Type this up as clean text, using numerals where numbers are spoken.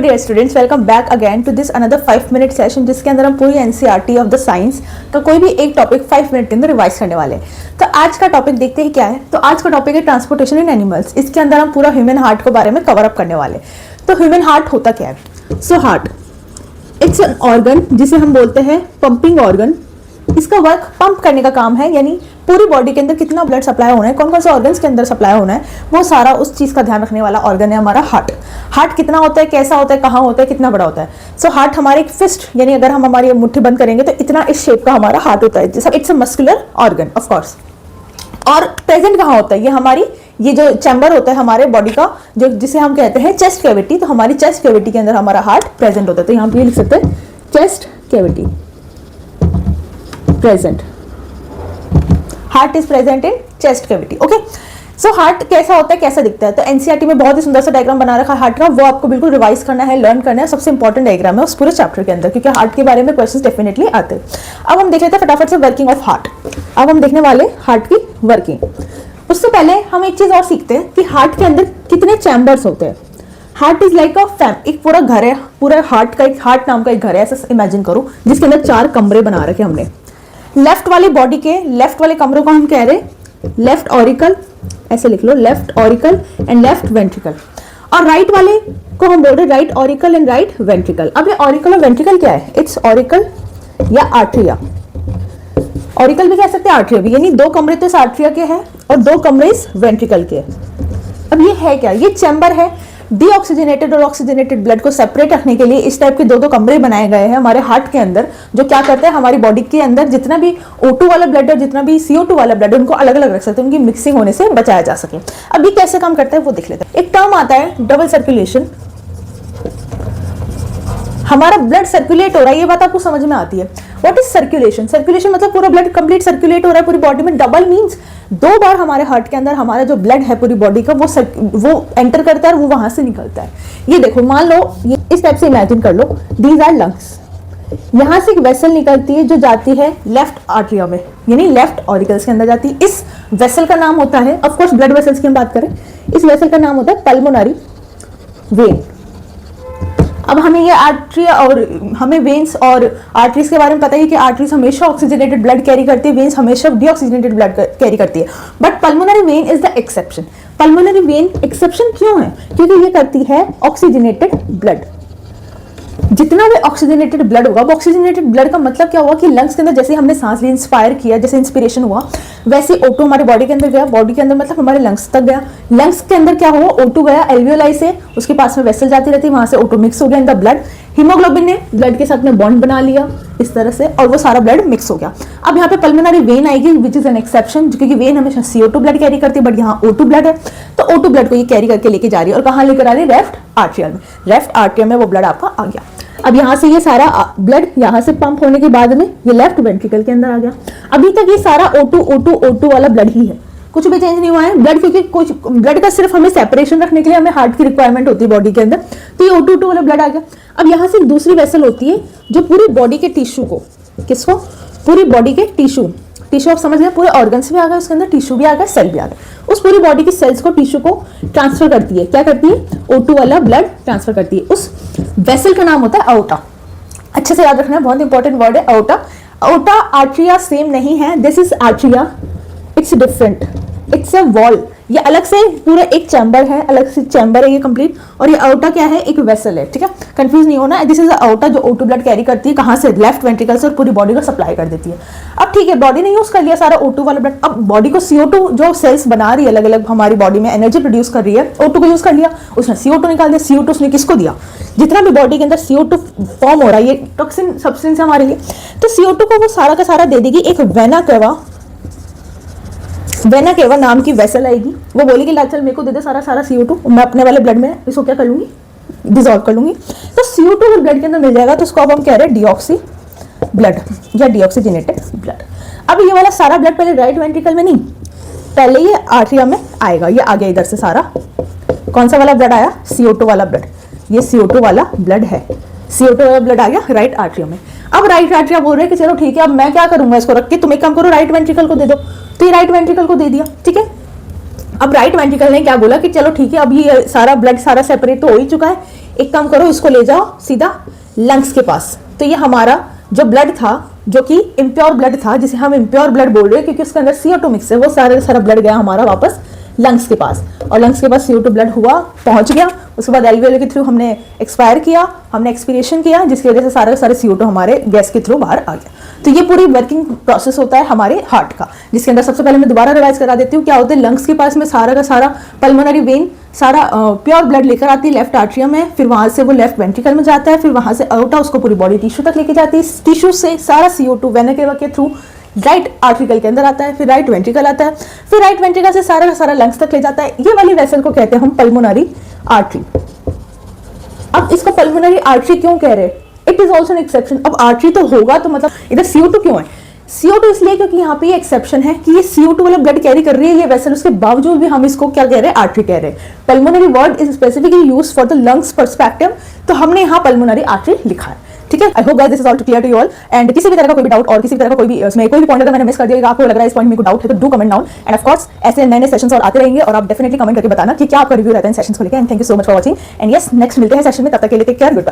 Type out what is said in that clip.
Dear students, welcome back again to this another 5 minute session जिसके अंदर हम पूरी एनसीईआरटी ऑफ द साइंस का कोई भी एक टॉपिक 5 मिनट के अंदर रिवाइज करने वाले हैं। तो आज का टॉपिक देखते हैं क्या है। तो आज का टॉपिक है ट्रांसपोर्टेशन इन एनिमल्स। इसके अंदर हम पूरा ह्यूमन हार्ट के बारे में कवर अप करने वाले। तो ह्यूमन हार्ट होता क्या है? So heart it's an organ जिसे हम बोलते हैं पंपिंग ऑर्गन। इसका वर्क पंप करने का काम है, यानी पूरी बॉडी के अंदर कितना ब्लड सप्लाई होना है, कौन कौन से ऑर्गन्स के अंदर सप्लाई होना है, वो सारा उस चीज का ध्यान रखने वाला ऑर्गन है हमारा हार्ट। हार्ट कितना होता है, कैसा होता है, कहाँ होता है, कितना बड़ा होता है। सो हार्ट हमारे एक फिस्ट, यानी अगर हम हमारी मुट्ठी बंद करेंगे तो इतना इस शेप का हमारा हार्ट होता है, जैसा it's a muscular organ of course. और प्रेजेंट कहाँ होता है, ये हमारी ये जो चैम्बर होता है हमारे बॉडी का, जो जिसे हम कहते हैं चेस्ट कैविटी। तो हमारी चेस्ट कैविटी के अंदर हमारा हार्ट प्रेजेंट होता है। तो यहाँ पे लिख सकते हैं chest cavity present, heart is present in chest cavity. Okay, so heart कैसा होता है, कैसा दिखता है। तो एनसीईआरटी में बहुत ही सुंदर सा डायग्राम बना रखा है हार्ट का, वो आपको बिल्कुल रिवाइज करना है, लर्न करना है। सबसे इंपॉर्टेंट डायग्राम है उस पूरे चैप्टर के अंदर, क्योंकि हार्ट के बारे में क्वेश्चंस डेफिनेटली आते हैं। अब हम देख लेते हैं फटाफट से वर्किंग ऑफ हार्ट। अब हम देखने वाले हार्ट की वर्किंग। उससे पहले हम एक चीज और सीखते हैं कि हार्ट के अंदर कितने चैम्बर्स होते हैं। हार्ट इज लाइक एक पूरा घर है, पूरा हार्ट का एक हार्ट नाम का एक घर है, ऐसा इमेजिन करो, जिसके अंदर 4 कमरे बना रखे हमने। लेफ्ट वाली बॉडी के लेफ्ट वाले कमरों को हम कह रहे लेफ्ट ऑरिकल, ऐसे लिख लो, left auricle and left ventricle. और राइट वाले को हम बोल रहे right auricle and right ventricle. अब ये ऑरिकल और वेंट्रिकल क्या है? इट्स ऑरिकल या आर्ट्रिया। ऑरिकल भी कह सकते हैं, आर्ट्रिया भी, यानी 2 कमरे तो इस आर्ट्रिया के हैं और 2 कमरे इस वेंट्रिकल के। अब ये है क्या? ये चैम्बर है। डीऑक्सीजनेटेड और ऑक्सीजनेटेड ब्लड को सेपरेट रखने के लिए इस टाइप के 2 कमरे बनाए गए हैं हमारे हार्ट के अंदर, जो क्या करते हैं हमारी बॉडी के अंदर जितना भी O2 वाला ब्लड और जितना भी CO2 वाला ब्लड, उनको अलग अलग रख सकते हैं, उनकी मिक्सिंग होने से बचाया जा सके। अब ये कैसे काम करता है वो देख लेते हैं। एक टर्म आता है डबल सर्कुलेशन। हमारा ब्लड सर्कुलेट हो रहा है, ये बात आपको समझ में आती है। What is circulation? सर्कुलेशन मतलब पूरा ब्लड कंप्लीट सर्कुलेट हो रहा है पूरी बॉडी में। डबल मींस 2 बार हमारे हार्ट के अंदर हमारा जो ब्लड है पूरी बॉडी का वो एंटर करता है और वो वहां से निकलता है। ये देखो, मान लो ये इस टाइप से इमेजिन कर लो, दीज आर लंग्स। यहां से एक वेसल निकलती है जो जाती है लेफ्ट आर्टरिया में, यानी लेफ्ट ऑरिकल्स के अंदर जाती है। इस वेसल का नाम होता है, ऑफ कोर्स ब्लड वेसल्स की हम बात करें, इस वेसल का नाम होता है पल्मोनरी वेन। अब हमें ये आर्टरिया और हमें वेन्स और आर्टरीज के बारे में पता है कि आर्टरीज हमेशा ऑक्सीजनेटेड ब्लड कैरी करती है, वेन्स हमेशा डीऑक्सीजनेटेड ब्लड कैरी करती है। But pulmonary vein is the exception. Pulmonary vein exception क्यों है? क्योंकि ये करती है ऑक्सीजनेटेड ब्लड। जितना भी ऑक्सीजनेटेड ब्लड होगा, वो ऑक्सीजनेटेड ब्लड का मतलब क्या हुआ कि लंग्स के अंदर जैसे हमने सांस ली, इंस्पायर किया, जैसे इंस्पिरेशन हुआ, वैसे O2 हमारे बॉडी के अंदर गया, बॉडी के अंदर मतलब हमारे लंग्स तक गया। लंग्स के अंदर क्या हुआ? O2 गया एल्वियोलाई से, उसके पास में वेसल जाती रहती है, वहां से O2 मिक्स हो गया इन द ब्लड। हीमोग्लोबिन ने ब्लड के साथ में बॉन्ड बना लिया इस तरह से, और वो सारा ब्लड मिक्स हो गया। अब यहाँ पे पल्मोनरी वेन आएगी, विच इज एन एक्सेप्शन, क्योंकि वेन हमेशा CO2 ब्लड कैरी करती है, बट यहाँ O2 ब्लड है। तो O2 ब्लड को ये कैरी करके लेके जा रही है, और कहाँ लेकर आ रही है? लेफ्ट आर्टरिया में। लेफ्ट आर्टरिया में वो ब्लड आपका आ गया। अब यहाँ से ये सारा ब्लड यहाँ से पंप होने के बाद में ये लेफ्ट वेंट्रिकल के अंदर आ गया। अभी तक ये सारा O2 वाला ब्लड ही है, कुछ भी चेंज नहीं हुआ है ब्लड, क्योंकि कुछ ब्लड का सिर्फ हमें सेपरेशन रखने के लिए हमें हार्ट की रिक्वायरमेंट होती है बॉडी के अंदर। तो ये O2 वाला ब्लड आ गया। अब यहाँ से एक दूसरी वेसल होती है जो पूरी बॉडी के टिश्यू को, किसको? पूरी बॉडी के टिश्यू आप समझ गए, पूरे ऑर्गन्स भी आ गए, उसके अंदर टिश्यू भी आ गया, सेल भी आ गया। उस पूरी बॉडी की सेल्स को, टिश्यू को ट्रांसफर करती है। क्या करती है? O2 वाला ब्लड ट्रांसफर करती है। उस वेसल का नाम होता है अओर्टा। अच्छे से याद रखना है, बहुत इंपॉर्टेंट वर्ड है अओर्टा। अओर्टा आर्टरिया सेम नहीं है, this is atria, it's different, it's a wall. ये अलग से पूरा एक चैम्बर है, अलग से चैम्बर है ये कंप्लीट, और ये अओर्टा क्या है? एक वेसल है, ठीक है, कंफ्यूज नहीं होना। दिस इज अओर्टा जो O2 ब्लड कैरी करती है, कहां से? लेफ्ट वेंट्रिकल से, और पूरी बॉडी को सप्लाई कर देती है। अब ठीक है, बॉडी ने यूज कर लिया सारा O2 वाला ब्लड। अब बॉडी को CO2 जो सेल्स बना रही है अलग अलग हमारी बॉडी में, एनर्जी प्रोड्यूस कर रही है, O2 को यूज कर लिया, उसने CO2 निकाल दिया। CO2 उसने किसको दिया? जितना भी बॉडी के अंदर CO2 फॉर्म हो रहा है, ये टॉक्सिन सब्सटेंस हमारे लिए, तो CO2 को वो सारा का सारा दे देगी। एक वेना केवा नाम की वेसल आएगी, वो बोलेगी ला चल मेरे को दे दे सारा CO2, मैं अपने वाले ब्लड में इसको क्या कर लूंगी? डिजॉल्व कर लूंगी। तो CO2 अगर ब्लड के अंदर मिल जाएगा तो उसको अब हम कह रहे हैं डीऑक्सी ब्लड या डीऑक्सीजनेटेड ब्लड। अब ये वाला सारा ब्लड पहले राइट वेंट्रिकल में नहीं, पहले ये आर्टरिया में आएगा। ये आ गया इधर से सारा, कौन सा वाला ब्लड आया? CO2 वाला ब्लड। ये CO2 वाला ब्लड है, CO2 वाला ब्लड आ गया राइट आर्टरिया में। अब राइट आर्टरिया बोल रहे हैं कि चलो ठीक है, अब मैं क्या करूंगा इसको रख के, तुम एक काम करो राइट वेंट्रिकल को दे दो। तो ये राइट वेंट्रिकल को दे दिया, ठीक है। अब राइट वेंट्रिकल ने क्या बोला कि चलो ठीक है, अभी ये सारा ब्लड सारा सेपरेट तो हो ही चुका है, एक काम करो, इसको ले जाओ सीधा लंग्स के पास। तो ये हमारा जो ब्लड था, जो कि इम्प्योर ब्लड था, जिसे हम इम्प्योर ब्लड बोल रहे हैं क्योंकि उसके अंदर CO2 मिक्स है, वो सारा ब्लड गया हमारा वापस लंग्स के पास, और लंग्स के पास CO2 ब्लड हुआ, पहुंच गया। उसके बाद एल्वियोली के थ्रू हमने एक्सपायर किया, हमने एक्सपीरेशन किया, जिसकी वजह से सारे CO2 हमारे गैस के थ्रू बाहर आ गया। तो ये पूरी वर्किंग प्रोसेस होता है हमारे हार्ट का, जिसके अंदर सबसे पहले मैं दोबारा रिवाइज करा देती हूँ। क्या होता है, लंग्स के पास में सारा का सारा पल्मोनरी वेन सारा प्योर ब्लड लेकर आती है लेफ्ट आर्ट्रियम में, फिर वहां से वो लेफ्ट वेंट्रिकल में जाता है, फिर वहां से आउटा उसको पूरी बॉडी टिश्यू तक लेके जाती है, टिश्यू से सारा CO2 वेन के थ्रू राइट आर्ट्रिकल के अंदर आता है, फिर राइट वेंट्रिकल आता है, फिर राइट वेंट्रिकल से सारा का सारा लंग्स तक ले जाता है। ये वाली वेसल को कहते हैं हम पल्मोनरी आर्टरी। अब इसको पल्मोनरी आर्टरी क्यों कह रहे हैं? It is also an exception. अब आर्टरी तो होगा तो मतलब इधर CO2 क्यों है? CO2 इसलिए क्योंकि यहाँ पे ये एक्सेप्शन है कि ये CO2 वाला ब्लड कैरी कर रही है ये वेसल, उसके बावजूद भी हम इसको क्या कह रहे हैं, आर्टरी कह रहे हैं। Pulmonary word is specifically used for the lungs perspective, तो हमने यहाँ पल्मोनरी आर्टरी लिखा है। ठीक है, I hope guys this is all clear to you all. And किसी भी तरह का कोई भी डाउट और किसी भी तरह का कोई भी इसमें कोई भी पॉइंट अगर मैंने मिस कर दिया, आपको लग रहा है इस पॉइंट में कोई डाउट है, तो do comment down. End of course ऐसे नए सेशंस और आते रहेंगे और आप डेफिनेटली कमेंट करके बताना कि क्या आपका रिव्यू रहता है इन सेशंस को लेकर। And thank you so much for watching. And yes, next मिलते हैं सेशन में, तब तक के लिए टेक केयर, गुड बाय।